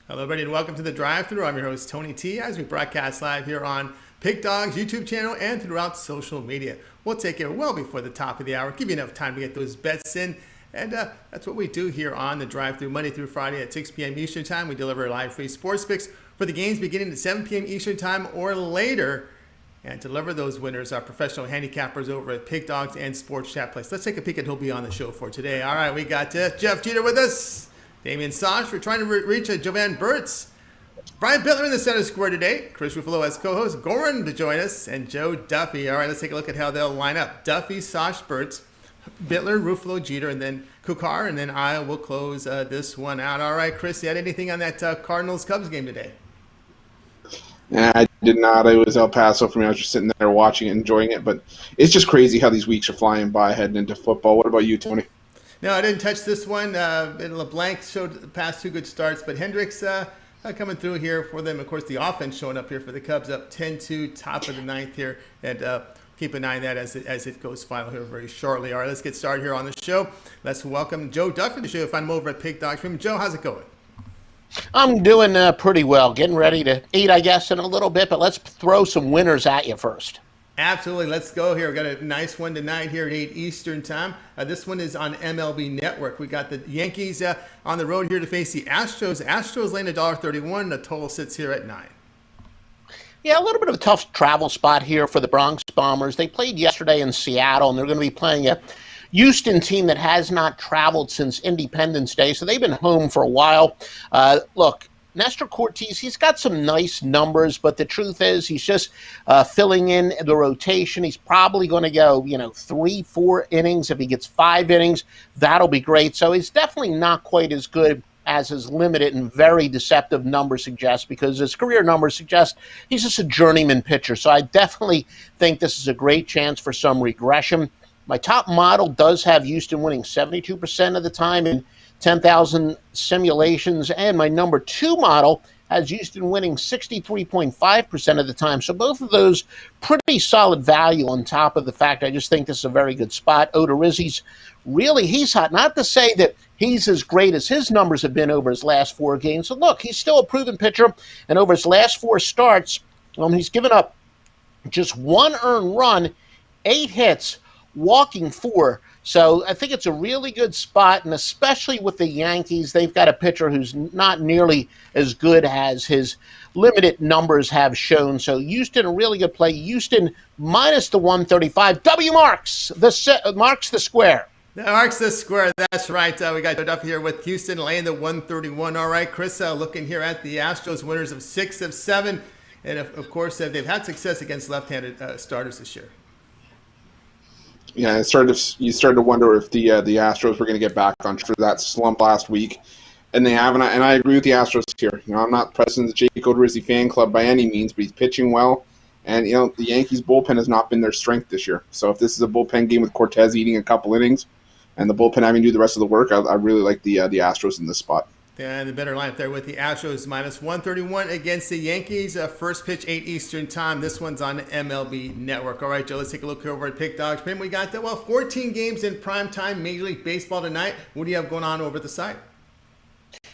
Hello, everybody, and welcome to the Drive-Thru. I'm your host, Tony T, as we broadcast live here on Pig Dog's YouTube channel and throughout social media. We'll take it well before the top of the hour, give you enough time to get those bets in, and that's what we do here on the Drive-Thru, Monday through Friday at 6 p.m. Eastern Time. We deliver live free sports picks for the games beginning at 7 p.m. Eastern Time or later. And to deliver those winners are professional handicappers over at Pig Dogs and Sports Chat Place. Let's take a peek at who'll be on the show for today. All right, we got Jeff Jeter with us. Damian Sosh, we're trying to reach Jovan Burts. Brian Bitler in the center square today. Chris Ruffalo as co-host. Goran to join us. And Joe Duffy. All right, let's take a look at how they'll line up. Duffy, Sosh, Burts, Bitler, Ruffalo, Jeter, and then Kucar. And then I will close this one out. All right, Chris, you had anything on that Cardinals-Cubs game today? I did not. It was El Paso for me. I was just sitting there watching it, enjoying it. But it's just crazy how these weeks are flying by heading into football. What about you, Tony? No, I didn't touch this one. LeBlanc showed the past two good starts, but Hendricks coming through here for them. Of course, the offense showing up here for the Cubs, up 10-2, top of the ninth here. And keep an eye on that as it goes final here very shortly. All right, let's get started here on the show. Let's welcome Joe Duffy to the show. Find him over at Pig Dogs. Joe, how's it going? I'm doing pretty well. Getting ready to eat, I guess, in a little bit. But let's throw some winners at you first. Absolutely. Let's go here. We've got a nice one tonight here at 8 Eastern Time. This one is on MLB Network. We got the Yankees on the road here to face the Astros. Astros laying $1.31. The total sits here at 9. Yeah, a little bit of a tough travel spot here for the Bronx Bombers. They played yesterday in Seattle, and they're going to be playing a Houston team that has not traveled since Independence Day, so they've been home for a while. Look, Nestor Cortes, he's got some nice numbers, but the truth is he's just filling in the rotation. He's probably going to go, 3-4 innings. If he gets 5 innings, that'll be great. So he's definitely not quite as good as his limited and very deceptive numbers suggest, because his career numbers suggest he's just a journeyman pitcher. So I definitely think this is a great chance for some regression. My top model does have Houston winning 72% of the time in 10,000 simulations, and my number 2 model has Houston winning 63.5% of the time. So both of those pretty solid value on top of the fact I just think this is a very good spot. Odorizzi's he's hot. Not to say that he's as great as his numbers have been over his last 4 games. So look, he's still a proven pitcher, and over his last 4 starts, he's given up just 1 earned run, 8 hits, walking 4. So I think it's a really good spot, and especially with the Yankees, they've got a pitcher who's not nearly as good as his limited numbers have shown. So Houston, a really good play. Houston minus the 135. W marks the square. Marks the square. That's right. We got Joe Duffy here with Houston laying the 131. All right, Chris, looking here at the Astros, winners of 6 of 7. And, of course, they've had success against left-handed starters this year. Yeah, you started to wonder if the Astros were going to get back on for that slump last week, and they haven't. And I agree with the Astros here. I'm not president of the Jake Odorizzi fan club by any means, but he's pitching well. And the Yankees bullpen has not been their strength this year. So if this is a bullpen game with Cortes eating a couple innings, and the bullpen having to do the rest of the work, I really like the Astros in this spot. And the better lineup there with the Astros minus 131 against the Yankees. First pitch, 8 Eastern Time. This one's on MLB Network. All right, Joe, let's take a look over at Pig Dogs. We got 14 games in prime time Major League Baseball tonight. What do you have going on over at the site?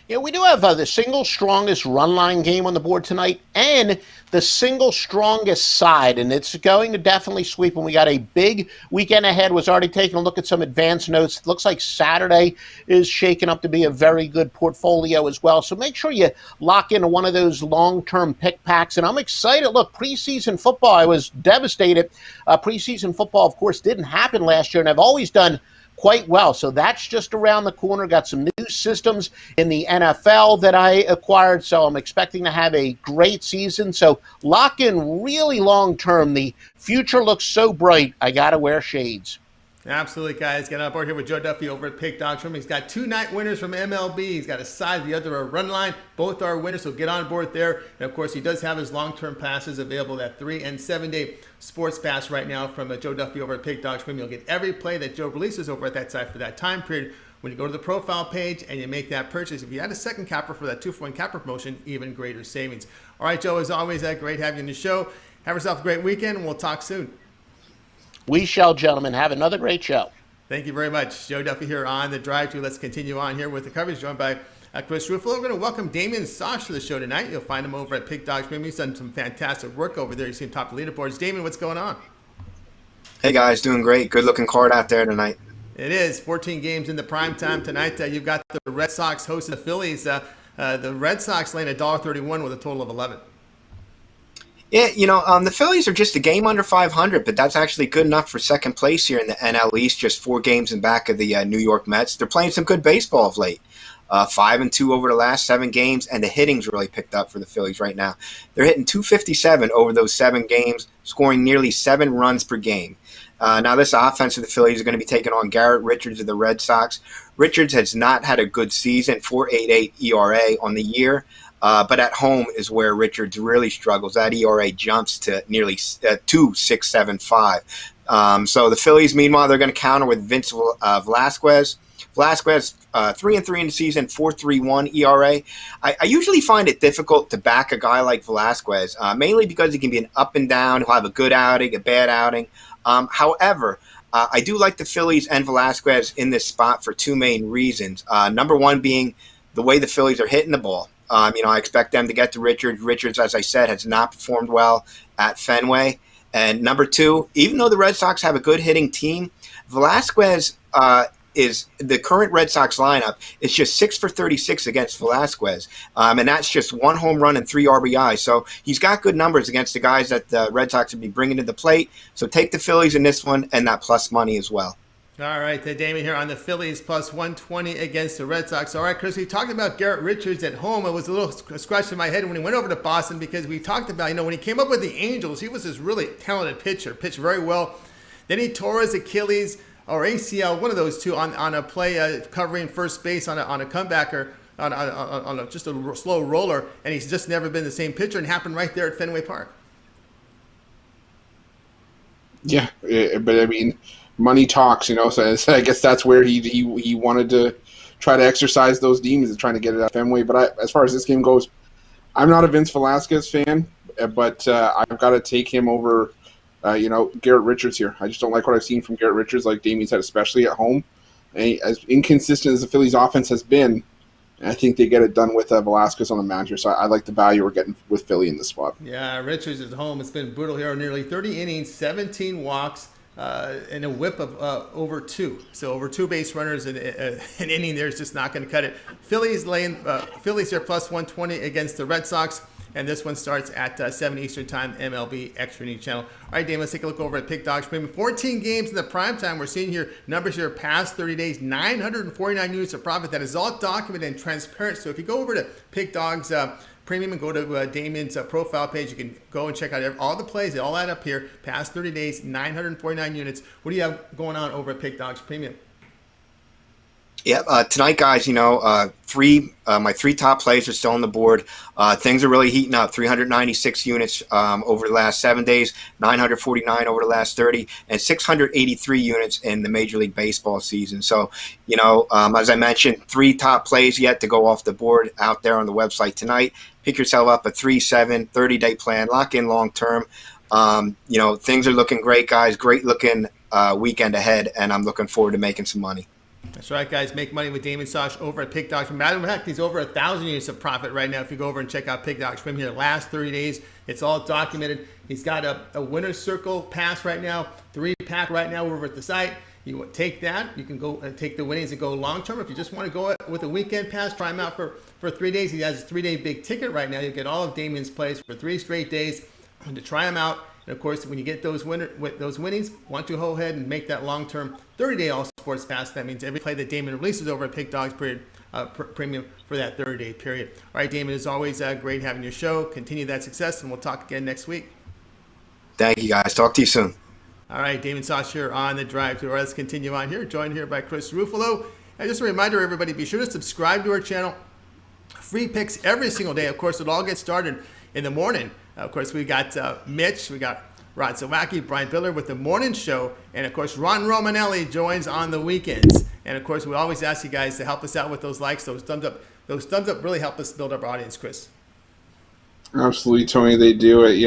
Yeah, we do have the single strongest run line game on the board tonight and the single strongest side, and it's going to definitely sweep. And we got a big weekend ahead. Was already taking a look at some advanced notes. It looks like Saturday is shaking up to be a very good portfolio as well. So make sure you lock into one of those long-term pick packs. And I'm excited. Look, preseason football, I was devastated. Preseason football, of course, didn't happen last year, and I've always done quite well. So that's just around the corner. Got some new systems in the NFL that I acquired, so I'm expecting to have a great season. So lock in really long term. The future looks so bright, I got to wear shades. Absolutely, guys. Get on board here with Joe Duffy over at Pick Dogs. He's got 2 night winners from MLB. He's got a side, the other a run line. Both are winners, so get on board there. And, of course, he does have his long-term passes available, that 3- and 7-day sports pass right now from Joe Duffy over at Pick Dogs. You'll get every play that Joe releases over at that site for that time period. When you go to the profile page and you make that purchase, if you add a second capper for that 2-for-1 capper promotion, even greater savings. All right, Joe, as always, great having you on the show. Have yourself a great weekend, and we'll talk soon. We shall, gentlemen. Have another great show. Thank you very much. Joe Duffy here on the drive to. Let's continue on here with the coverage, joined by Chris Ruffalo. We're going to welcome Damian Sosh to the show tonight. You'll find him over at Pick Dogs. He's done some fantastic work over there. You see him top the leaderboards. Damian, what's going on? Hey guys, doing great. Good looking card out there tonight. It is 14 games in the prime time tonight. You've got the Red Sox hosting the Phillies. The Red Sox laying $1.31 with a total of 11. Yeah, the Phillies are just a game under 500, but that's actually good enough for second place here in the NL East, just 4 games in back of the New York Mets. They're playing some good baseball of late. 5-2 over the last 7 games, and the hitting's really picked up for the Phillies right now. They're hitting .257 over those 7 games, scoring nearly 7 runs per game. Now, this offense of the Phillies is going to be taking on Garrett Richards of the Red Sox. Richards has not had a good season, 4.88 ERA on the year, but at home is where Richards really struggles. That ERA jumps to nearly 2.675. So the Phillies, meanwhile, they're going to counter with Vince Velasquez. Velasquez, 3-3 in the season, 4.31 ERA. I usually find it difficult to back a guy like Velasquez, mainly because he can be an up and down. He'll have a good outing, a bad outing. However, I do like the Phillies and Velasquez in this spot for 2 main reasons. Number one being the way the Phillies are hitting the ball. I expect them to get to Richards. Richards, as I said, has not performed well at Fenway. And number 2, even though the Red Sox have a good hitting team, Velasquez is the current Red Sox lineup is just 6 for 36 against Velasquez. And that's just 1 home run and 3 RBI. So he's got good numbers against the guys that the Red Sox would be bringing to the plate. So take the Phillies in this one and that plus money as well. All right, Damien here on the Phillies plus 120 against the Red Sox. All right, Chris, we talked about Garrett Richards at home. It was a little scratch in my head when he went over to Boston because we talked about, when he came up with the Angels, he was this really talented pitcher, pitched very well. Then he tore his Achilles or ACL, one of those two, on a play covering first base on a comebacker, on just a slow roller, and he's just never been the same pitcher, and happened right there at Fenway Park. Yeah, but money talks, so I guess that's where he wanted to try to exercise those demons and trying to get it at Fenway. But as far as this game goes, I'm not a Vince Velasquez fan, but I've got to take him over Garrett Richards here. I just don't like what I've seen from Garrett Richards, like Damien said, especially at home. And as inconsistent as the Phillies offense has been, I think they get it done with Velasquez on the mound here. So I like the value we're getting with Philly in this spot. Yeah, Richards is home. It's been brutal here. Nearly 30 innings, 17 walks, and a whip of over 2. So over 2 base runners in an inning there is just not going to cut it. Phillies here plus 120 against the Red Sox. And this one starts at 7 Eastern Time, MLB Extra News Channel. All right, Dave, let's take a look over at Pick Dogs Premium. 14 games in the prime time. We're seeing here numbers here past 30 days, 949 units of profit. That is all documented and transparent. So if you go over to Pick Dogs Premium and go to Damian's profile page, you can go and check out all the plays. They all add up here. Past 30 days, 949 units. What do you have going on over at Pick Dogs Premium? Yeah, tonight, guys, my 3 top plays are still on the board. Things are really heating up. 396 units over the last 7 days, 949 over the last 30, and 683 units in the Major League Baseball season. So, as I mentioned, 3 top plays yet to go off the board out there on the website tonight. Pick yourself up a 3-7, 30-day plan. Lock in long term. Things are looking great, guys. Great looking weekend ahead, and I'm looking forward to making some money. That's right, guys. Make money with Damian Sosh over at Pick Dogs. Matter of fact, he's over 1,000 units of profit right now. If you go over and check out Pick Dogs from here, last 30 days, it's all documented. He's got a winner's circle pass right now, 3-pack right now over at the site. You take that. You can go take the winnings and go long term. If you just want to go with a weekend pass, try him out for 3 days. He has a 3-day big ticket right now. You get all of Damian's plays for 3 straight days and to try him out. And of course, when you get those winnings, want to go ahead and make that long-term 30-day all sports pass. That means every play that Damian releases over at Pick Dogs Premium for that 30-day period. All right, Damian, it's always great having your show. Continue that success, and we'll talk again next week. Thank you, guys. Talk to you soon. All right, Damian Sosh here on the drive to. Let's continue on here. Joined here by Chris Ruffalo. And just a reminder, everybody, be sure to subscribe to our channel. Free picks every single day. Of course, it all gets started in the morning. Of course, we got Mitch, we got Rod Zawacki, Brian Bitler with the morning show, and of course, Ron Romanelli joins on the weekends. And of course, we always ask you guys to help us out with those likes, those thumbs up. Those thumbs up really help us build our audience, Chris. Absolutely, Tony. They do it.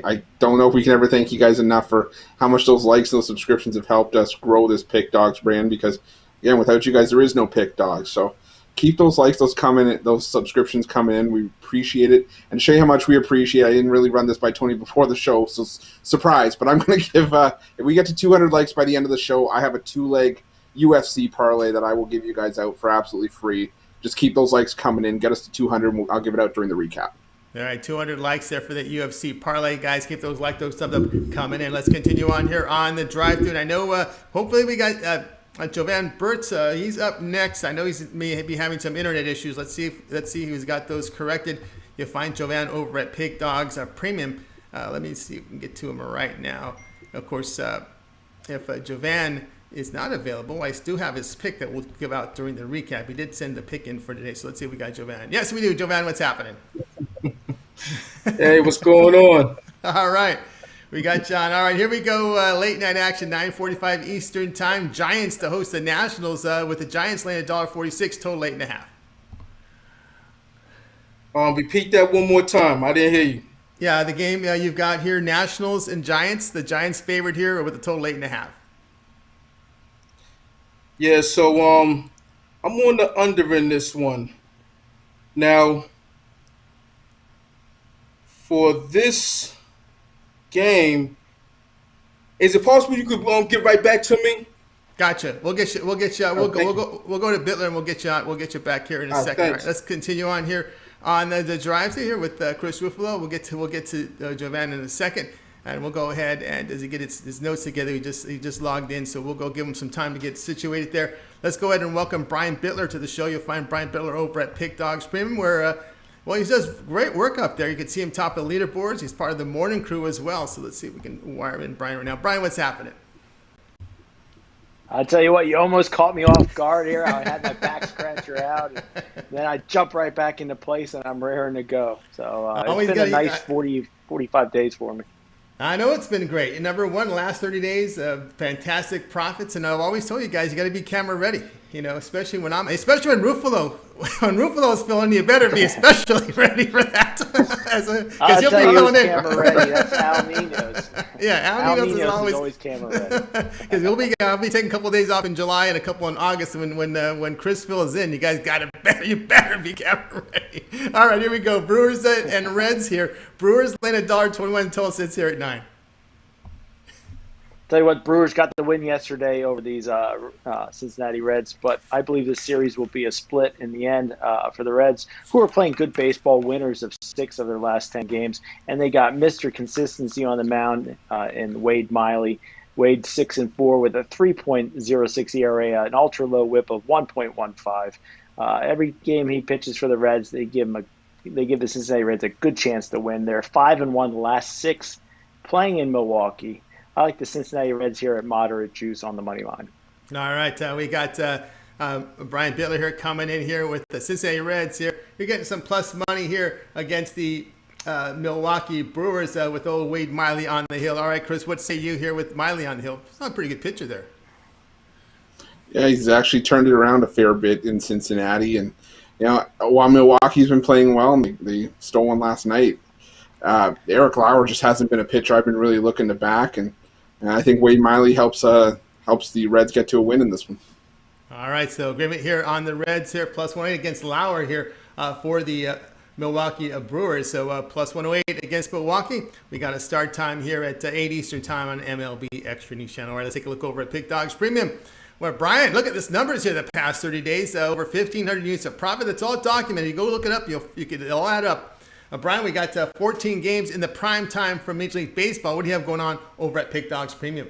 I don't know if we can ever thank you guys enough for how much those likes and those subscriptions have helped us grow this Pick Dogs brand. Because again, without you guys, there is no Pick Dogs. So keep those likes, those subscriptions coming in. We appreciate it, and to show you how much we appreciate. I didn't really run this by Tony before the show, so surprise. But I'm going to give. If we get to 200 likes by the end of the show, I have a 2-leg UFC parlay that I will give you guys out for absolutely free. Just keep those likes coming in. Get us to 200, and I'll give it out during the recap. All right, 200 likes there for the UFC parlay. Guys, keep those thumbs up coming in. Let's continue on here on the drive-thru. And I know hopefully we got Jovan Burts. He's up next. I know he's may be having some internet issues. Let's see who's got those corrected. You'll find Jovan over at Pig Dogs Premium. Let me see if we can get to him right now. Of course, if Jovan is not available, I still have his pick that we'll give out during the recap. He did send the pick in for today, so let's see if we got Jovan. Yes, we do. Jovan, what's happening? Hey, what's going on? All right. We got John. All right, here we go. Late night action, 9:45 Eastern time. Giants to host the Nationals with the Giants laying $1.46, total 8.5. Repeat that one more time. I didn't hear you. Yeah, the game you've got here, Nationals and Giants. The Giants favored here with a total 8.5. Yeah, so I'm on the under in this one. Now, for this game, is it possible you could get right back to me? Gotcha. We'll get you. We'll go to Bitler and we'll get you back here in a second. All right, let's continue on here on the drives here with Chris Ruffalo. We'll get to Jovan in a second, and we'll go ahead and as he get his notes together, he just logged in, so we'll go give him some time to get situated there. Let's go ahead and welcome Brian Bitler to the show. You'll find Brian Bitler over at Pick Dogs Premium, where he does great work up there. You can see him top of the leaderboards. He's part of the morning crew as well. So let's see if we can wire in Brian right now. Brian, what's happening? I'll tell you what, you almost caught me off guard here. I had my back scratcher out, and then I jumped right back into place, and I'm raring to go. So it's been a nice 45 days for me. I know it's been great. Number one, last 30 days, fantastic profits, and I've always told you guys you got to be camera ready. Especially when Ruffalo is filling, you better be especially ready for that. Because he'll be filling in. Camera ready. That's Al Ninos. Yeah, Al Ninos is always camera ready. Because I'll be taking a couple of days off in July and a couple in August. When Chris fills in, you guys you better be camera ready. All right, here we go. Brewers and Reds here. Brewers laying $1.21 until it sits here at 9. Tell you what, Brewers got the win yesterday over these Cincinnati Reds, but I believe this series will be a split in the end for the Reds, who are playing good baseball, winners of 6 of their last 10 games, and they got Mr. Consistency on the mound in Wade Miley. Wade 6-4 with a 3.06 ERA, an ultra low WHIP of 1.15. Every game he pitches for the Reds, they give the Cincinnati Reds a good chance to win. They're 5-1 the last 6 playing in Milwaukee. I like the Cincinnati Reds here at moderate juice on the money line. All right, we got Brian Bitler here coming in here with the Cincinnati Reds here. You're getting some plus money here against the Milwaukee Brewers with old Wade Miley on the hill. All right, Chris, what say you here with Miley on the hill? It's not a pretty good pitcher there. Yeah, he's actually turned it around a fair bit in Cincinnati. And, while Milwaukee's been playing well, and they stole one last night, Eric Lauer just hasn't been a pitcher I've been really looking to back. And I think Wade Miley helps the Reds get to a win in this one. All right, so agreement here on the Reds here, plus 108 against Lauer here for the Milwaukee Brewers. So plus 108 against Milwaukee. We got a start time here at 8 Eastern time on MLB Extra News Channel. All right, let's take a look over at Pick Dogs Premium. Well, Brian, look at this numbers here the past 30 days. Over 1,500 units of profit. That's all documented. You go look it up. It'll add up. Brian, we got 14 games in the prime time from Major League Baseball. What do you have going on over at Pick Dogs Premium?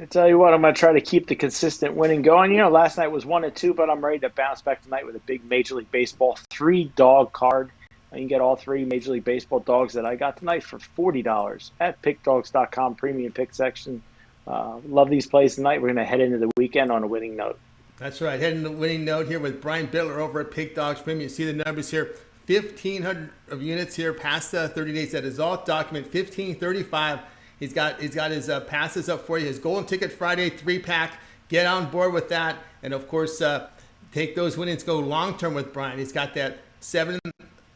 I tell you what, I'm going to try to keep the consistent winning going. Last night was 1-2, but I'm ready to bounce back tonight with a big Major League Baseball 3-dog card. You can get all 3 Major League Baseball dogs that I got tonight for $40 at pickdogs.com premium pick section. Love these plays tonight. We're going to head into the weekend on a winning note. That's right. Heading to the winning note here with Brian Bitler over at Pick Dogs Premium. You see the numbers here. 1,500 of units here past 30 days. That is all document. 1,535. He's got his passes up for you. His Golden Ticket Friday 3-pack. Get on board with that, and of course, take those winnings. Go long term with Brian. He's got that 7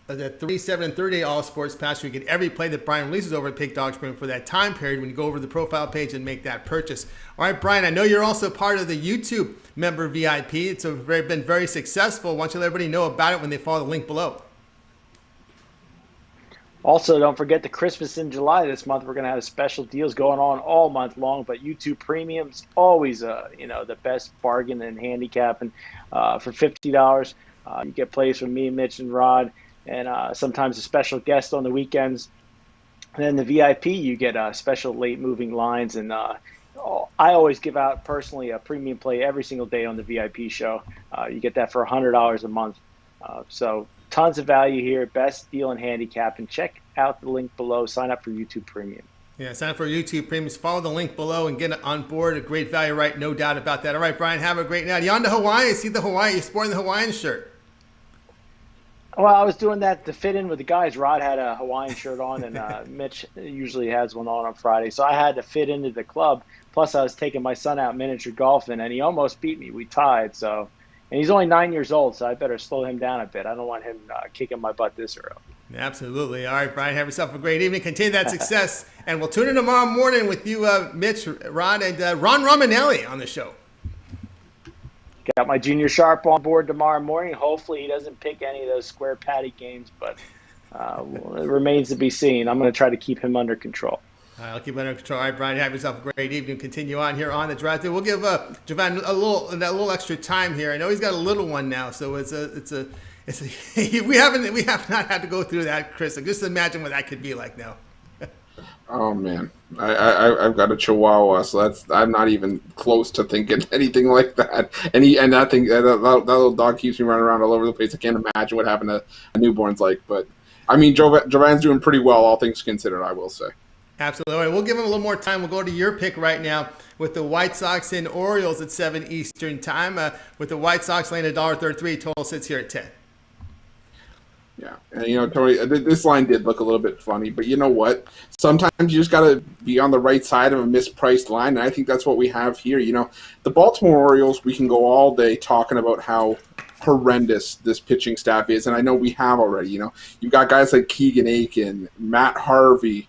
the 3, 7, and 30 All Sports Pass. You get every play that Brian releases over at Pick Dogs Premium for that time period when you go over the profile page and make that purchase. All right, Brian, I know you're also part of the YouTube member VIP. It's been very successful. Why don't you let everybody know about it when they follow the link below? Also, don't forget the Christmas in July this month. We're going to have special deals going on all month long, but YouTube Premium's always, the best bargain in handicapping. For $50, you get plays from me, Mitch, and Rod, and sometimes a special guest on the weekends. And then the VIP, you get special late moving lines, and I always give out personally a premium play every single day on the VIP show. You get that for $100 a month. So tons of value here. Best deal in handicap. And check out the link below. Sign up for YouTube Premium. Yeah, sign up for YouTube Premiums. Follow the link below and get on board. A great value, right? No doubt about that. All right, Brian, have a great night. You on to Hawaii? I see the Hawaii. You're sporting the Hawaiian shirt. Well, I was doing that to fit in with the guys. Rod had a Hawaiian shirt on, and Mitch usually has one on Friday. So I had to fit into the club. Plus, I was taking my son out miniature golfing, and he almost beat me. We tied, so... And he's only 9 years old, so I better slow him down a bit. I don't want him kicking my butt this early. Absolutely. All right, Brian, have yourself a great evening. Continue that success. And we'll tune in tomorrow morning with you, Mitch, Rod, and Ron Romanelli on the show. Got my junior sharp on board tomorrow morning. Hopefully he doesn't pick any of those square patty games, but it remains to be seen. I'm going to try to keep him under control. I'll keep it under control. All right, Brian, have yourself a great evening. Continue on here on the Drive Thru. We'll give Jovan a little extra time here. I know he's got a little one now, so we have not had to go through that, Chris. So just imagine what that could be like now. Oh man, I've got a Chihuahua, so I'm not even close to thinking anything like that. And that little dog keeps me running around all over the place. I can't imagine what having a newborn's like. But I mean, Jovan's doing pretty well, all things considered, I will say. Absolutely. All right, we'll give him a little more time. We'll go to your pick right now with the White Sox and Orioles at 7 Eastern time. With the White Sox laying $1.33, total sits here at 10. Yeah, and Tony, this line did look a little bit funny, but you know what? Sometimes you just got to be on the right side of a mispriced line, and I think that's what we have here. The Baltimore Orioles, we can go all day talking about how horrendous this pitching staff is, and I know we have already. You've got guys like Keegan Aiken, Matt Harvey,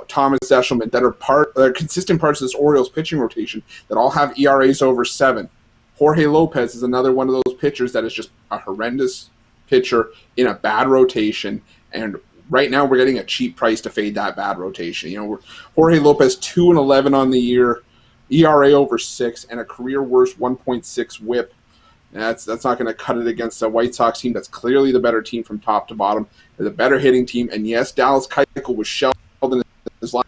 Thomas Eshelman that are consistent parts of this Orioles pitching rotation that all have ERAs over 7. Jorge Lopez is another one of those pitchers that is just a horrendous pitcher in a bad rotation, and right now we're getting a cheap price to fade that bad rotation. Jorge Lopez 2-11 on the year, ERA over 6, and a career worst 1.6 WHIP. That's not going to cut it against a White Sox team that's clearly the better team from top to bottom. They're the better hitting team, and yes, Dallas Keuchel was shelled in his life,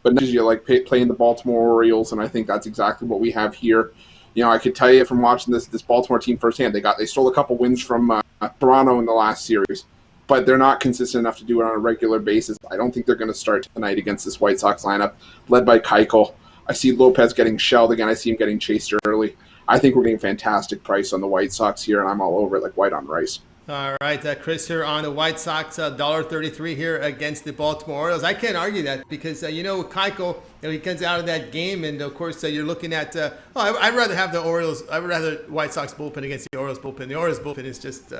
but now you like playing the Baltimore Orioles, and I think that's exactly what we have here. I could tell you from watching this Baltimore team firsthand, they stole a couple wins from Toronto in the last series, but they're not consistent enough to do it on a regular basis. I don't think they're going to start tonight against this White Sox lineup led by Keuchel. I see Lopez getting shelled again. I see him getting chased early. I think we're getting a fantastic price on the White Sox here, and I'm all over it like white on rice. All right, Chris here on the White Sox, $1.33 here against the Baltimore Orioles. I can't argue that because, Keuchel, he comes out of that game, and, of course, you're looking at I'd rather have the Orioles. I would rather White Sox bullpen against the Orioles bullpen. The Orioles bullpen has just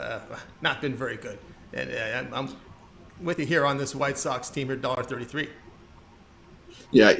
not been very good. And I'm with you here on this White Sox team here, $1.33. Yeah,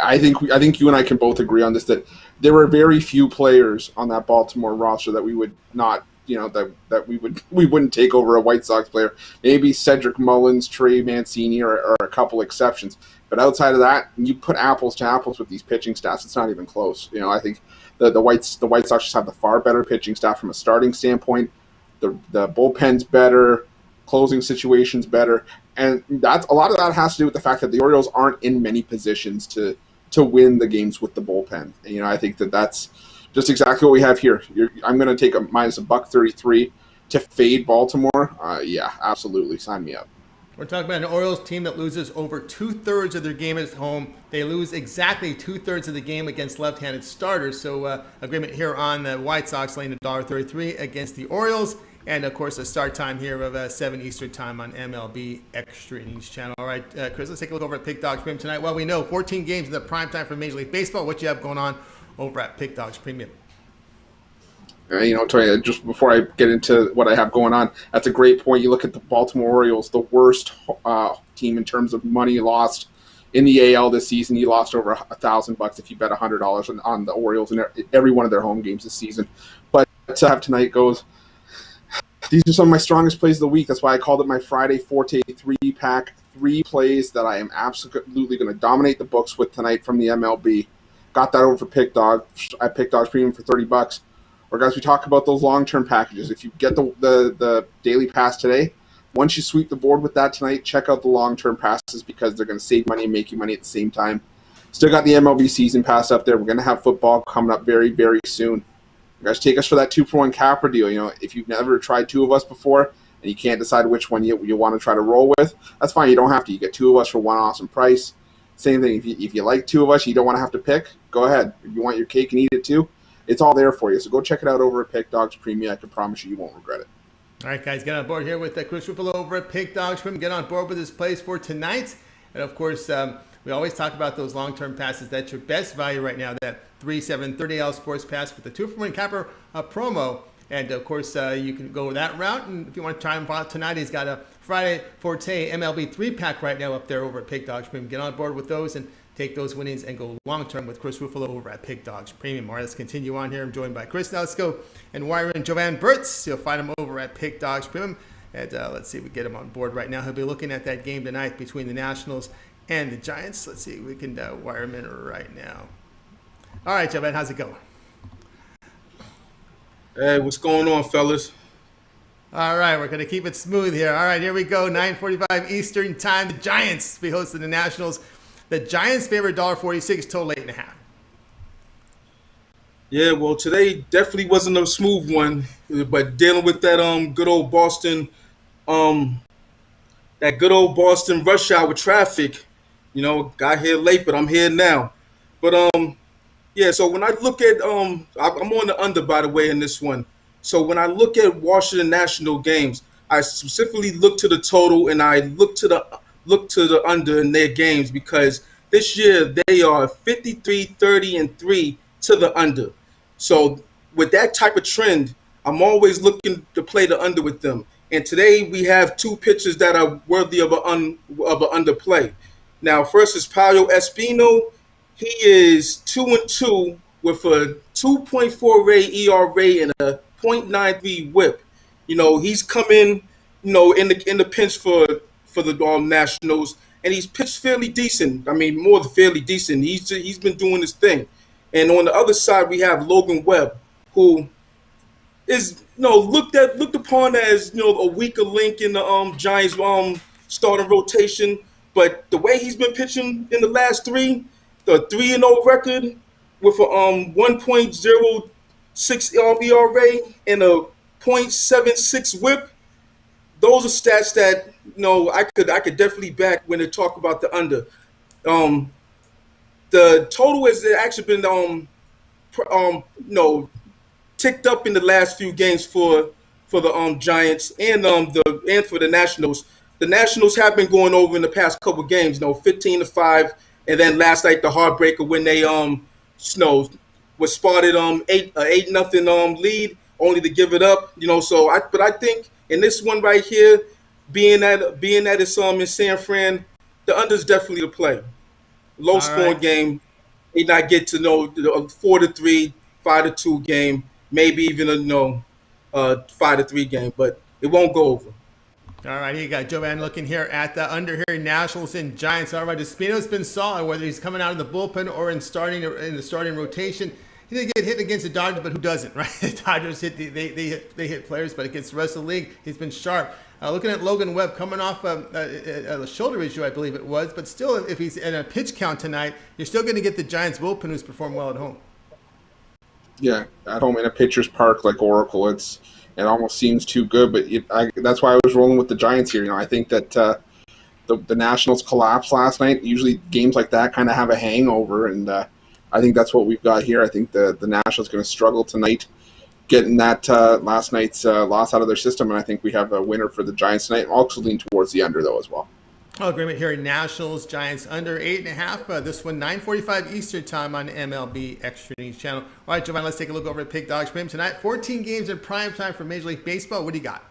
I think you and I can both agree on this, that there were very few players on that Baltimore roster that we would not – that we wouldn't take over a White Sox player. Maybe Cedric Mullins, Trey Mancini are a couple exceptions. But outside of that, you put apples to apples with these pitching staffs, it's not even close. I think the White Sox just have the far better pitching staff from a starting standpoint. The bullpen's better, closing situation's better. And that's a lot of that has to do with the fact that the Orioles aren't in many positions to win the games with the bullpen. And, I think that's just exactly what we have here. I'm going to take a minus $1.33 to fade Baltimore. Yeah, absolutely. Sign me up. We're talking about an Orioles team that loses over 2/3 of their game at home. They lose exactly 2/3 of the game against left-handed starters. So agreement here on the White Sox laying $1.33 against the Orioles. And, of course, a start time here of 7 Eastern time on MLB Extra Innings channel. All right, Chris, let's take a look over at Pick Dogs Premium tonight. Well, we know 14 games in the prime time for Major League Baseball. What you have going on over at Pick Dogs Premium? Tony, just before I get into what I have going on, that's a great point. You look at the Baltimore Orioles, the worst team in terms of money lost in the AL this season. You lost over $1,000 if you bet $100 on the Orioles in every one of their home games this season. But to have tonight goes, these are some of my strongest plays of the week. That's why I called it my Friday Forte 3-pack, 3 plays that I am absolutely going to dominate the books with tonight from the MLB. Got that over for Pick Dog. I Pick Dogs Premium for $30. Or guys, we talk about those long-term packages. If you get the daily pass today, once you sweep the board with that tonight, check out the long-term passes because they're going to save money and make you money at the same time. Still got the MLB season pass up there. We're going to have football coming up very, very soon. You guys, take us for that 2-for-1 capper deal. If you've never tried 2 of us before and you can't decide which one you want to try to roll with, that's fine. You don't have to. You get 2 of us for one awesome price. Same thing. If you like 2 of us, you don't want to have to pick, go ahead. If you want your cake and eat it too, it's all there for you. So go check it out over at Pick Dogs Premium. I can promise you won't regret it. All right, guys, get on board here with Chris Ruffalo over at Pick Dogs Premium. Get on board with his plays for tonight. And, of course, we always talk about those long-term passes. That's your best value right now, that 3-7-30L Sports Pass with the 2-for-1 capper promo. And, of course, you can go that route. And if you want to try him out tonight, he's got a Friday Forte MLB 3-pack right now up there over at Pick Dogs Premium. Get on board with those and take those winnings and go long-term with Chris Ruffalo over at Pick Dogs Premium. All right, let's continue on here. I'm joined by Chris. Now let's go and wire in Jovan Burts. You'll find him over at Pick Dogs Premium. And let's see if we get him on board right now. He'll be looking at that game tonight between the Nationals and the Giants. Let's see if we can wire him in right now. All right, Jovan, how's it going? Hey, what's going on, fellas? All right, we're going to keep it smooth here. All right, here we go. 9:45 Eastern time. The Giants be hosting the Nationals. The Giants favorite $1.46, total 8.5. Yeah, well, today definitely wasn't a smooth one, but dealing with that good old Boston rush hour traffic, got here late, but I'm here now. But yeah, so when I look at I'm on the under, by the way, in this one. So when I look at Washington National games, I specifically look to the total and I look to the under in their games because this year they are 53, 30, and 3 to the under. So with that type of trend, I'm always looking to play the under with them. And today we have 2 pitchers that are worthy of an underplay. Now, first is Paulo Espino. He is 2-2 with a 2.48 ERA and a .93 WHIP. He's come in, in the pinch for the Nationals, and he's pitched fairly decent. I mean, more than fairly decent. He's been doing his thing. And on the other side, we have Logan Webb, who is looked upon as a weaker link in the Giants starting rotation. But the way he's been pitching in the last 3, the 3-0 record with a 1.06 ERA and a .76 WHIP, those are stats that I could definitely back when they talk about the under. The total has actually been ticked up in the last few games for the Giants and for the Nationals. The Nationals have been going over in the past couple games, 15-5, and then last night the heartbreaker when they was spotted 8-0 lead, only to give it up. But I think in this one right here, being that it's in San Fran, the under is definitely the play. Low scoring game, may not get to 4-3, 5-2 game, maybe even a 5-3 game, but it won't go over. All right, here you got Jovan looking here at the under here, Nationals and Giants. All right, Espino's been solid, whether he's coming out of the bullpen or in the starting rotation. He didn't get hit against the Dodgers, but who doesn't, right? The Dodgers they hit players, but against the rest of the league, he's been sharp. Looking at Logan Webb coming off a shoulder issue, I believe it was, but still, if he's in a pitch count tonight, you're still going to get the Giants bullpen who's performed well at home. Yeah, at home in a pitcher's park like Oracle, it almost seems too good, but that's why I was rolling with the Giants here. I think that the Nationals collapsed last night. Usually games like that kind of have a hangover, and I think that's what we've got here. I think the Nationals going to struggle tonight, getting that last night's loss out of their system, and I think we have a winner for the Giants tonight. I'm also lean towards the under, though, as well. Agreement here in Nationals, Giants under 8.5. This one 9:45 Eastern time on MLB Extra News Channel. All right, Jovan, let's take a look over at Pick Dogs Premium tonight. 14 games in prime time for Major League Baseball. What do you got?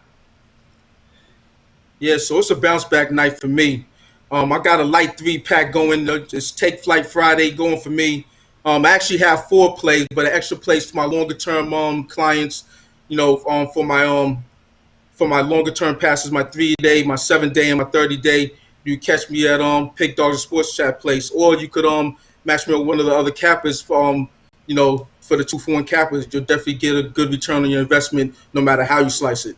Yeah, so it's a bounce back night for me. I got a light 3-pack going. Just take flight Friday going for me. I actually have 4 plays, but an extra place for my longer term clients. For my longer term passes, my 3-day, my 7-day, and my 30-day. You catch me at Pick Dogs and Sports Chat place, or you could match me with one of the other cappers for the 2-for-1 cappers. You'll definitely get a good return on your investment, no matter how you slice it.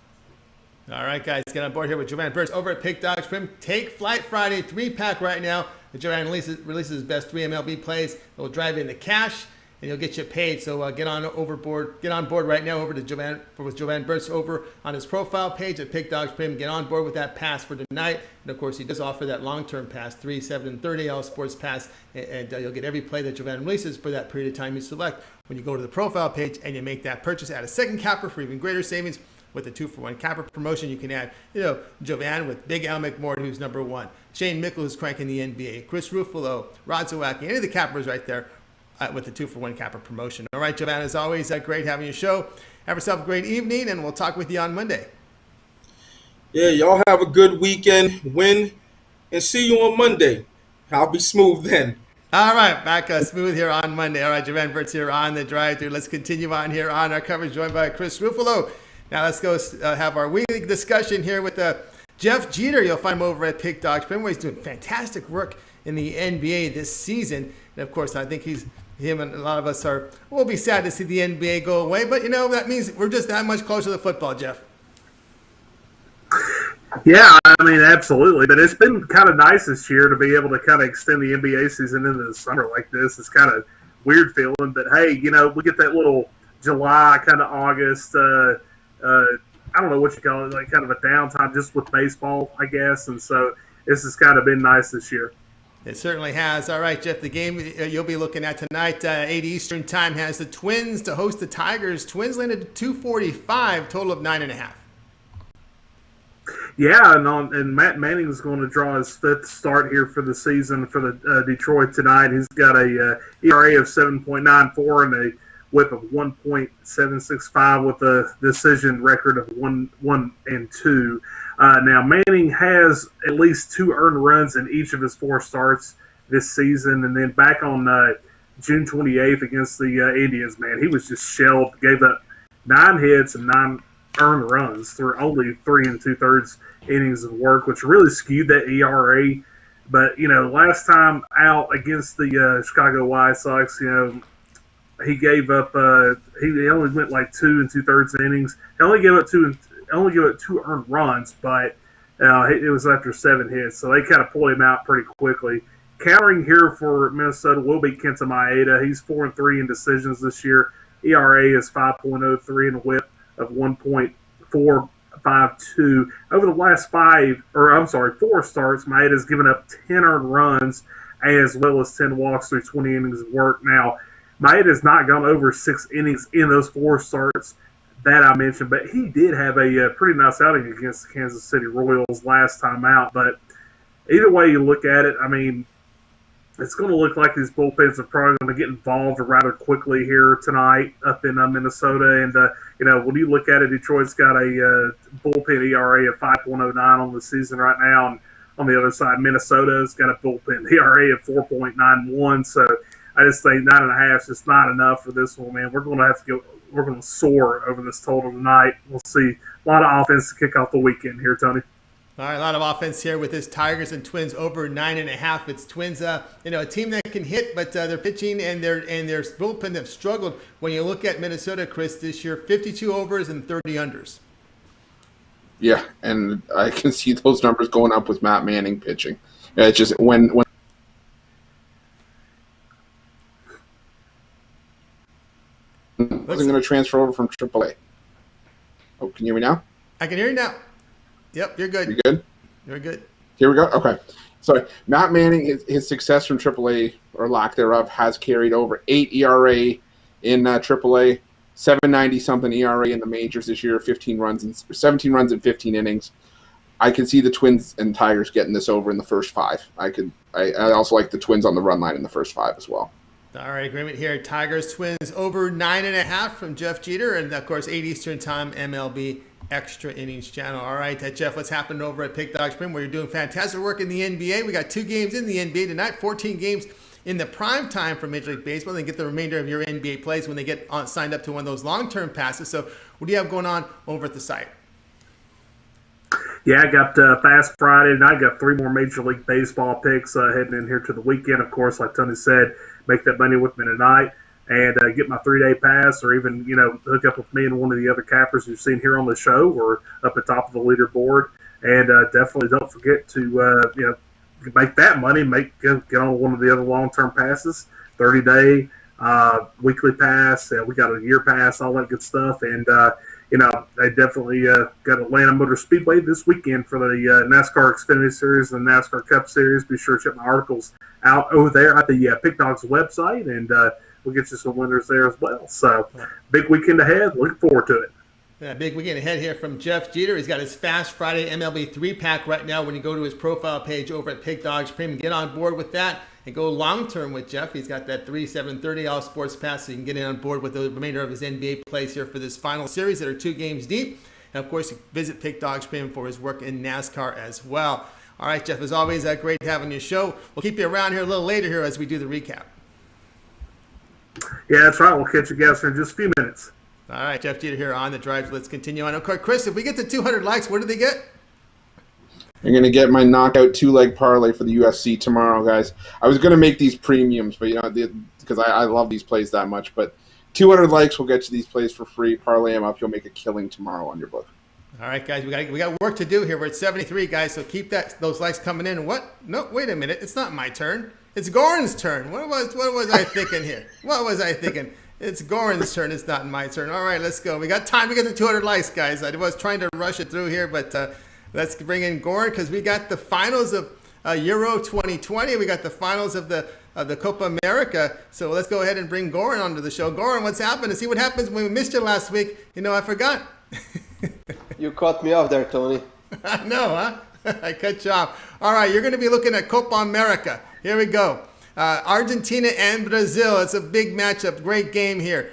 All right, guys, get on board here with Jovan Burts over at Pick Dogs Prim. Take Flight Friday 3-pack right now. Jovan releases his best 3 MLB plays. It will drive into cash, and you'll get you paid. So get on board right now over to with Jovan Burts over on his profile page at Pick Dogs Prim. Get on board with that pass for tonight. And, of course, he does offer that long-term pass, 3, 7, and 30 all sports pass. And you'll get every play that Jovan releases for that period of time you select. When you go to the profile page and you make that purchase, add a second capper for even greater savings. With the 2-for-1 capper promotion, you can add, Jovan with Big Al McMord, who's number 1. Shane Mickle, who's cranking the NBA. Chris Ruffalo, Rod Zawacki, any of the cappers right there with the 2-for-1 capper promotion. All right, Jovan, as always, great having your show. Have yourself a great evening, and we'll talk with you on Monday. Yeah, y'all have a good weekend, win, and see you on Monday. I'll be smooth then. All right, back smooth here on Monday. All right, Jovan Burts here on the drive-thru. Let's continue on here on our coverage, joined by Chris Ruffalo. Now let's go have our weekly discussion here with Jeff Jeter. You'll find him over at Pick Dogs. Remember, he's doing fantastic work in the NBA this season. And, of course, I think him and a lot of us will be sad to see the NBA go away. But, that means we're just that much closer to football, Jeff. Yeah, I mean, absolutely. But it's been kind of nice this year to be able to kind of extend the NBA season into the summer like this. It's kind of weird feeling. But, hey, we get that little July, kind of August, I don't know what you call it, like kind of a downtime just with baseball, I guess. And so this has kind of been nice this year. It certainly has. All right, Jeff, the game you'll be looking at tonight, 8 Eastern time, has the Twins to host the Tigers. Twins landed at 245, total of 9.5. Yeah, and Matt Manning is going to draw his 5th start here for the season for the Detroit tonight. He's got a ERA of 7.94 and a whip of 1.765 with a decision record of 1-2. Now, Manning has at least 2 earned runs in each of his 4 starts this season. And then back on June 28th against the Indians, man, he was just shelled, gave up 9 hits and 9 earned runs through only 3 2/3 innings of work, which really skewed that ERA. But, last time out against the Chicago White Sox, he gave up. He only went like 2 2/3 innings. He only gave up 2 earned runs, but it was after 7 hits, so they kind of pulled him out pretty quickly. Countering here for Minnesota will be Kenta Maeda. He's 4-3 in decisions this year. ERA is 5.03 and a whip of 1.452. Over the last 4 starts, Maeda's given up 10 earned runs as well as 10 walks through 20 innings of work. Now, Maeda has not gone over 6 innings in those 4 starts that I mentioned, but he did have a pretty nice outing against the Kansas City Royals last time out. But either way you look at it, I mean, it's going to look like these bullpens are probably going to get involved rather quickly here tonight up in Minnesota. And, when you look at it, Detroit's got a bullpen ERA of 5.09 on the season right now. And on the other side, Minnesota's got a bullpen ERA of 4.91. So I just think 9.5 is just not enough for this one, man. We're going to soar over this total tonight. We'll see a lot of offense to kick off the weekend here, Tony. All right, a lot of offense here with this Tigers and Twins over 9.5. It's Twins, a team that can hit, but their pitching and their bullpen have struggled. When you look at Minnesota, Chris, this year, 52 overs and 30 unders. Yeah, and I can see those numbers going up with Matt Manning pitching. It's just when wasn't going to transfer over from AAA. Oh, can you hear me now? I can hear you now. Yep, you're good. You good? You're good. Here we go. Okay. So Matt Manning, his success from AAA or lack thereof has carried over. 8 ERA in AAA, 7.90 something ERA in the majors this year. 17 runs in 15 innings. I can see the Twins and Tigers getting this over in the first 5. I also like the Twins on the run line in the first 5 as well. All right, agreement here. Tigers, Twins over 9.5 from Jeff Jeter, and of course 8 Eastern Time, MLB Extra Innings channel. All right, Jeff, what's happening over at Pick Dog Spring, where you're doing fantastic work in the NBA? We got 2 games in the NBA tonight, 14 games in the prime time for Major League Baseball. Then get the remainder of your NBA plays when they get signed up to one of those long-term passes. So, what do you have going on over at the site? Yeah, I got Fast Friday, and I got 3 more Major League Baseball picks heading in here to the weekend. Of course, like Tony said, make that money with me tonight and get my 3-day pass, or even hook up with me and one of the other cappers you've seen here on the show or up at top of the leaderboard. And definitely don't forget to make that money. Get on one of the other long-term passes, 30-day, weekly pass. We got a year pass, all that good stuff, and. They definitely got Atlanta Motor Speedway this weekend for the NASCAR Xfinity Series and the NASCAR Cup Series. Be sure to check my articles out over there at the Pick Dogs website, and we'll get you some winners there as well. So, big weekend ahead. Looking forward to it. Yeah, big weekend ahead here from Jeff Jeter. He's got his Fast Friday MLB 3-pack right now. When you go to his profile page over at Pick Dogs Premium, get on board with that and go long-term with Jeff. He's got that 3/7/30 All Sports Pass, so you can get in on board with the remainder of his NBA plays here for this final series that are 2 games deep. And, of course, visit Pick Dogs Premium for his work in NASCAR as well. All right, Jeff, as always, great having you show. We'll keep you around here a little later here as we do the recap. Yeah, that's right. We'll catch you guys in just a few minutes. All right, Jeff Jeter here on The Drive. Let's continue on. Okay, Chris, if we get to 200 likes, what do they get? I'm going to get my knockout 2-leg parlay for the UFC tomorrow, guys. I was going to make these premiums, but because I love these plays that much. But 200 likes will get you these plays for free. Parlay them up. You'll make a killing tomorrow on your book. All right, guys, we got work to do here. We're at 73, guys, so keep those likes coming in. What? No, wait a minute. It's not my turn. It's Goran's turn. What was I thinking here? What was I thinking? It's Goran's turn. It's not my turn. All right, let's go. We got time to get to 200 likes, guys. I was trying to rush it through here, but let's bring in Goran because we got the finals of Euro 2020. We got the finals of the Copa America. So let's go ahead and bring Goran onto the show. Goran, what's happened? See what happens when we missed you last week. I forgot. You caught me off there, Tony. I know, huh? I cut you off. All right, you're going to be looking at Copa America. Here we go. Argentina and Brazil. It's a big matchup. Great game here.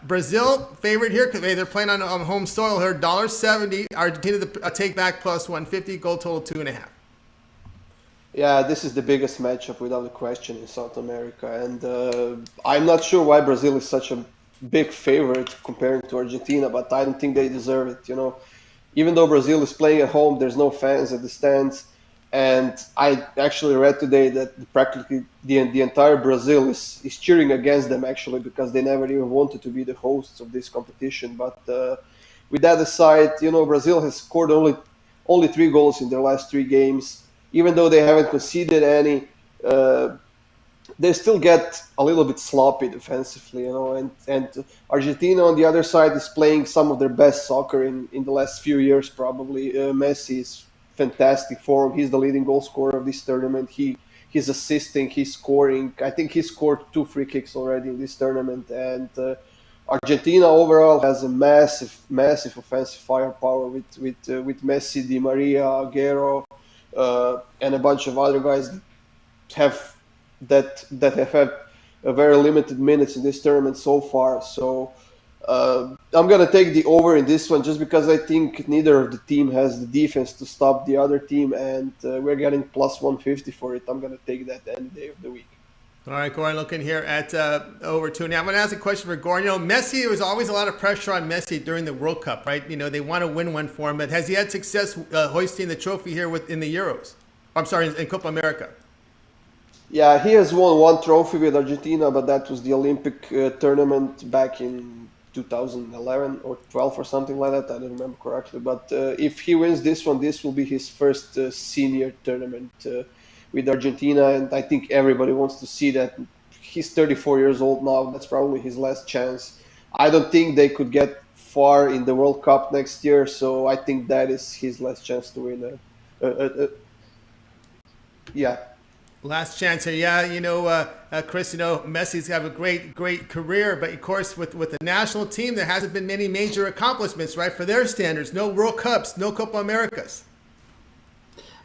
Brazil favorite here because they're playing on home soil here. $1.70. Argentina the take back plus 150. Goal total 2.5. Yeah, this is the biggest matchup without a question in South America, and I'm not sure why Brazil is such a big favorite comparing to Argentina, but I don't think they deserve it. Even though Brazil is playing at home, there's no fans at the stands. And I actually read today that practically the entire Brazil is cheering against them, actually, because they never even wanted to be the hosts of this competition. But with that aside, Brazil has scored only 3 goals in their last 3 games. Even though they haven't conceded any, they still get a little bit sloppy defensively, And Argentina, on the other side, is playing some of their best soccer in the last few years, probably. Messi is fantastic form. He's the leading goal scorer of this tournament. He's assisting, he's scoring. I think he scored 2 free kicks already in this tournament. And Argentina overall has a massive offensive firepower with Messi, Di Maria, Agüero, and a bunch of other guys that have had a very limited minutes in this tournament so far. So I'm going to take the over in this one just because I think neither of the team has the defense to stop the other team, and we're getting plus 150 for it. I'm going to take that any day of the week. All right, Goran, looking here at over 2. Now, I'm going to ask a question for Goran. Messi, there was always a lot of pressure on Messi during the World Cup, right? They want to win one for him, but has he had success hoisting the trophy here in the Euros? I'm sorry, in Copa America. Yeah, he has won 1 trophy with Argentina, but that was the Olympic tournament back in 2011 or 12 or something like that. I don't remember correctly. But if he wins this one, this will be his first senior tournament with Argentina. And I think everybody wants to see that. He's 34 years old now. That's probably his last chance. I don't think they could get far in the World Cup next year. So I think that is his last chance to win. Yeah. Last chance here. Yeah, Chris, Messi's got a great career, but of course with the national team, there hasn't been many major accomplishments, right? For their standards, no World Cups, no Copa Americas.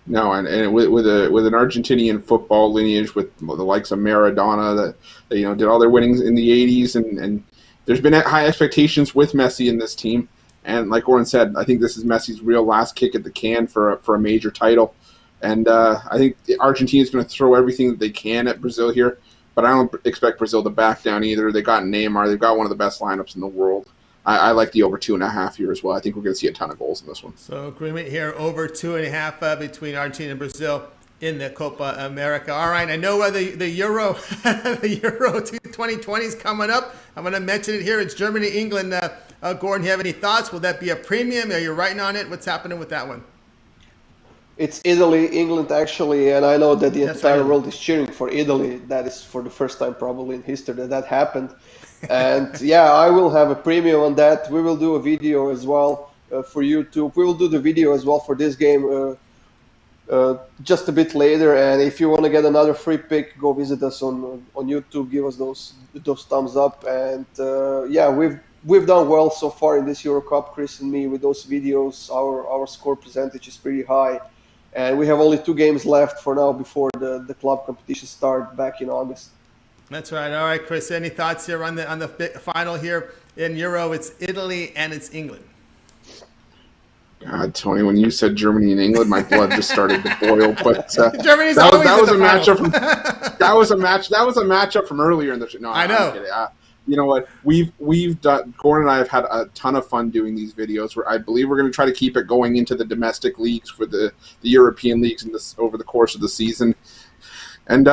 No, and with an Argentinian football lineage with the likes of Maradona that did all their winnings in the 80s, and there's been high expectations with Messi in this team. And like Goran said, I think this is Messi's real last kick at the can for a major title. And I think Argentina is going to throw everything that they can at Brazil here, but I don't expect Brazil to back down either. They got Neymar. They've got one of the best lineups in the world. I like the over 2.5 here as well. I think we're going to see a ton of goals in this one. So agreement here, over 2.5 between Argentina and Brazil in the Copa America. All right, I know the Euro, the Euro 2020 is coming up. I'm going to mention it here. It's Germany, England. Goran, you have any thoughts? Will that be a premium? Are you writing on it? What's happening with that one? It's Italy, England actually, and I know that the entire world is cheering for Italy. That is for the first time probably in history that happened. And yeah, I will have a premium on that. We will do a video as well for YouTube. We will do the video as well for this game just a bit later. And if you want to get another free pick, go visit us on YouTube. Give us those thumbs up. And yeah, we've done well so far in this Euro Cup, Chris and me, with those videos. Our score percentage is pretty high. And we have only 2 games left for now before the club competition start back in August. That's right. All right, Chris, any thoughts here on the final here in Euro? It's Italy and it's England. God, Tony, when you said Germany and England, my blood just started to boil. But Germany's that always was in a the matchup. That was a matchup from earlier in the show. No, I know. You know what? We've done. Goran and I have had a ton of fun doing these videos. Where I believe we're going to try to keep it going into the domestic leagues for the European leagues over the course of the season. And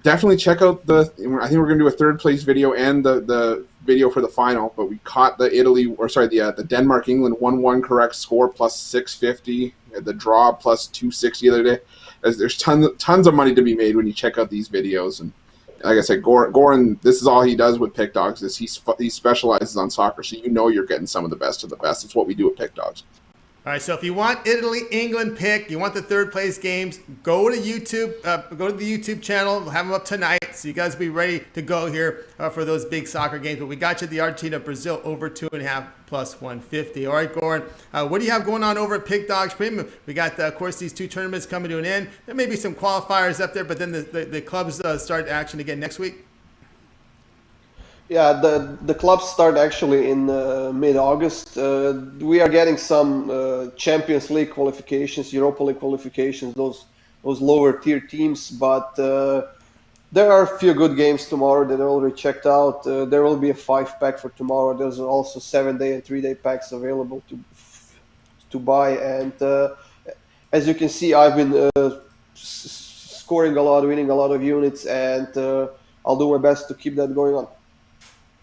definitely check out I think we're going to do a third place video and the video for the final. But we caught the Denmark England 1-1 correct score plus 650, the draw plus 260 the other day. As there's tons of money to be made when you check out these videos. And like I said, Goran, this is all he does with Pick Dogs. Is he specializes on soccer, so you're getting some of the best of the best. It's what we do at Pick Dogs. All right, so if you want Italy, England pick, you want the third place games, go to YouTube, go to the YouTube channel. We'll have them up tonight, so you guys will be ready to go here for those big soccer games. But we got you the Argentina, Brazil over 2.5 plus 150. All right, Goran, what do you have going on over at Pick Dogs Premium? We got, of course, these 2 tournaments coming to an end. There may be some qualifiers up there, but then the clubs start action again next week. Yeah, the clubs start actually in mid-August. We are getting some Champions League qualifications, Europa League qualifications, those lower tier teams. But there are a few good games tomorrow that are already checked out. There will be a 5-pack for tomorrow. There's also 7-day and 3-day packs available to buy. And as you can see, I've been scoring a lot, winning a lot of units, and I'll do my best to keep that going on.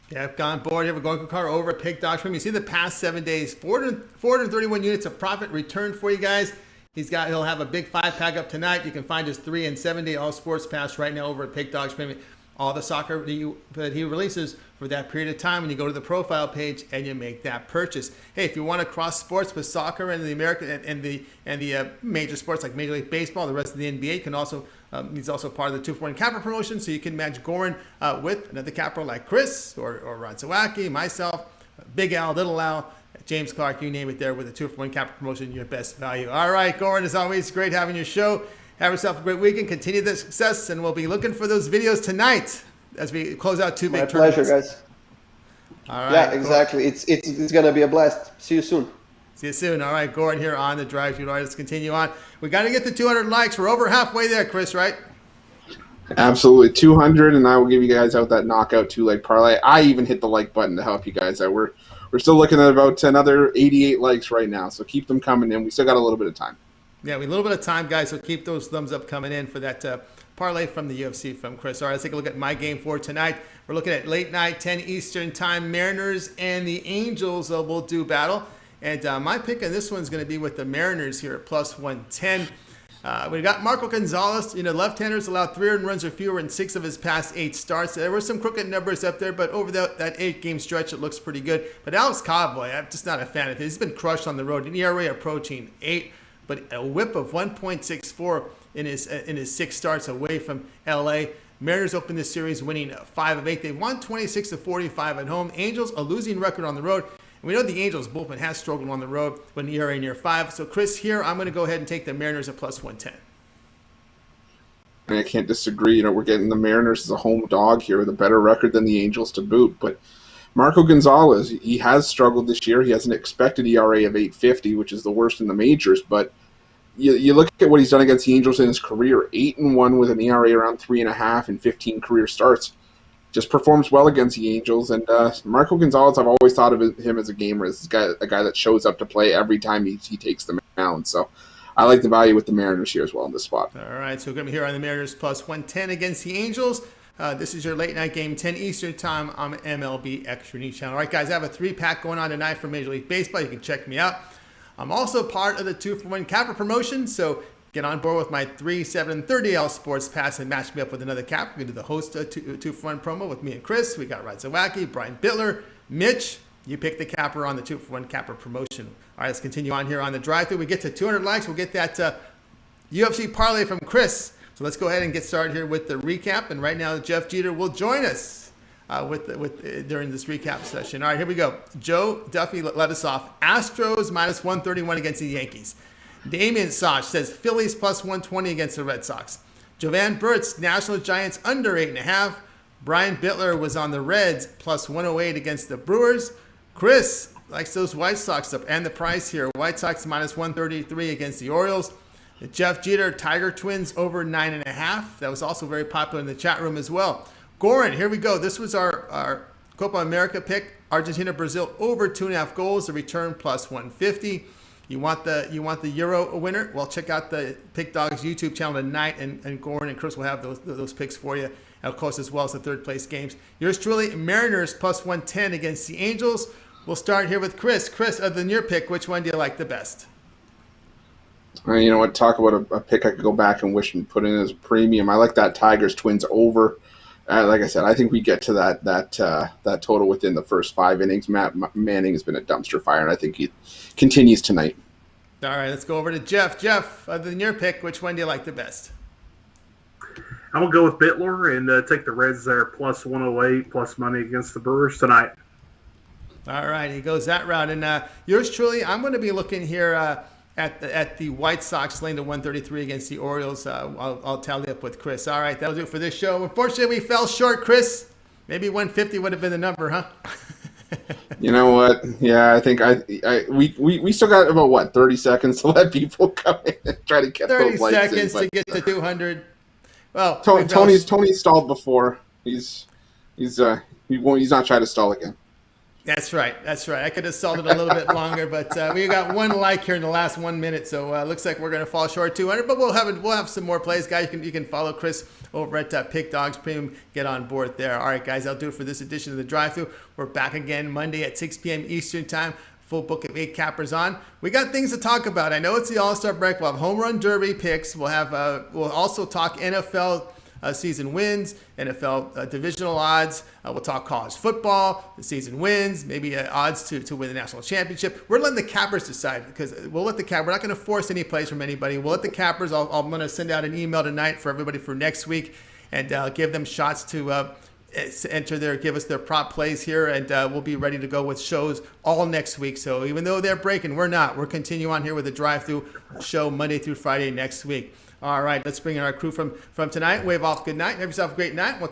Yeah, I've gone board here. We're going Kucar over at Pick Dogs Premium. You see the past 7 days, 431 units of profit returned for you guys. He'll have a big 5-pack up tonight. You can find his 3 and 7 day all sports pass right now over at Pick Dogs Premium. All the soccer that he releases for that period of time when you go to the profile page and you make that purchase. Hey, if you want to cross sports with soccer and the American and the major sports like Major League Baseball, the rest of the NBA can also he's also part of the 2-for-1 capper promotion, so you can match Goran with another capper like Chris or Ron Sawacki, myself, Big Al, Little Al, James Clark, you name it there with the 2-for-1 capper promotion, your best value. All right, Goran, as always, great having your show. Have yourself a great weekend. Continue the success, and we'll be looking for those videos tonight as we close out 2 big tournaments. My pleasure, guys. All right. Yeah, exactly. Cool. It's going to be a blast. See you soon. See you soon. All right, Goran here on the Drive Thru. All right, let's continue on. We got to get to 200 likes. We're over halfway there, Chris, right? Absolutely. 200, and I will give you guys out that knockout 2-leg parlay. I even hit the like button to help you guys out. We're still looking at about another 88 likes right now, so keep them coming in. We still got a little bit of time. Yeah, we have a little bit of time, guys, so keep those thumbs up coming in for that parlay from the UFC from Chris. All right, let's take a look at my game for tonight. We're looking at late night, 10 Eastern time. Mariners and the Angels will do battle. And my pick on this one is going to be with the Mariners here at plus 110. We got Marco Gonzalez. Left-handers allowed 3 earned runs or fewer in 6 of his past 8 starts. There were some crooked numbers up there, but over that 8-game stretch, it looks pretty good. But Alex Cowboy, I'm just not a fan of his. He's been crushed on the road. An ERA approaching 8. But a whip of 1.64 in his 6 starts away from LA. Mariners opened this series winning 5 of 8. They won 26-45 at home. Angels, a losing record on the road. And we know the Angels bullpen has struggled on the road with an ERA near 5. So, Chris, here I'm going to go ahead and take the Mariners at plus 110. I can't disagree. We're getting the Mariners as a home dog here with a better record than the Angels to boot. But Marco Gonzalez, he has struggled this year. He has an expected ERA of 8.50, which is the worst in the majors. But you look at what he's done against the Angels in his career, 8-1 with an ERA around 3.5 and 15 career starts. Just performs well against the Angels. And Marco Gonzalez, I've always thought of him as a gamer, as a guy that shows up to play every time he takes the mound. So I like the value with the Mariners here as well in this spot. All right, so we're going to be here on the Mariners plus 110 against the Angels. This is your late night game, 10 Eastern time on MLB Extra News Channel. All right, guys, I have a 3-pack going on tonight for Major League Baseball. You can check me out. I'm also part of the 2-for-1 capper promotion, so get on board with my 3, 7, 30L Sports Pass and match me up with another cap. We're going to do the host 2-for-1 promo with me and Chris. We got Rod Zawacki, Brian Bitler, Mitch. You pick the capper on the 2-for-1 capper promotion. All right, let's continue on here on the drive-thru. We get to 200 likes. We'll get that UFC parlay from Chris. So let's go ahead and get started here with the recap. And right now, Jeff Jeter will join us during this recap session. All right, here we go. Joe Duffy led us off. Astros minus 131 against the Yankees. Damian Sosh says Phillies plus 120 against the Red Sox. Jovan Burts, National Giants under 8.5. Brian Bitler was on the Reds plus 108 against the Brewers. Chris likes those White Sox up and the price here. White Sox minus 133 against the Orioles. Jeff Jeter, Tiger Twins over 9.5. That was also very popular in the chat room as well. Goran, here we go. This was our Copa America pick. Argentina, Brazil over 2.5 goals. The return plus 150. You want the Euro winner? Well, check out the Pick Dogs YouTube channel tonight, and Goran and Chris will have those picks for you. And of course, as well as the third place games. Yours truly, Mariners plus 110 against the Angels. We'll start here with Chris. Chris, other than your pick, which one do you like the best? You know what? Talk about a pick I could go back and wish and put in as a premium. I like that Tigers Twins over. Like I said, I think we get to that total within the first 5 innings. Matt Manning has been a dumpster fire, and I think he continues tonight. All right, let's go over to Jeff. Jeff, other than your pick, which one do you like the best? I'm going to go with Bitler and take the Reds there plus 108, plus money against the Brewers tonight. All right, he goes that route. And yours truly, I'm going to be looking here at the White Sox laying to 133 against the Orioles. I'll tally up with Chris. All right, that'll do it for this show. Unfortunately, we fell short, Chris. Maybe 150 would have been the number, huh? You know what? Yeah, I think we still got about 30 seconds to let people come in and try to get 30 those lights seconds in, to get to 200. Well, Tony's stalled before. He's not trying to stall again. That's right. I could have stalled it a little bit longer, but we got one like here in the last 1 minute, so looks like we're going to fall short 200. But we'll have some more plays, guys. You can follow Chris over at Pick Dogs Premium. Get on board there. All right, guys, I'll do it for this edition of the Drive-Thru. We're back again Monday at 6 p.m. Eastern Time. Full book of 8 cappers on. We got things to talk about. I know it's the All-Star break. We'll have home run derby picks. We'll also talk NFL. Season wins, NFL divisional odds. We'll talk college football, the season wins, maybe odds to win the national championship. We're letting the cappers decide because we'll let the cap. We're not going to force any plays from anybody. We'll let the cappers. I'm going to send out an email tonight for everybody for next week and give them shots to give us their prop plays here, and we'll be ready to go with shows all next week. So even though they're breaking, we're not. We're continuing on here with the Drive-Thru show Monday through Friday next week. All right, let's bring in our crew from tonight. Wave off good night. Have yourself a great night. We'll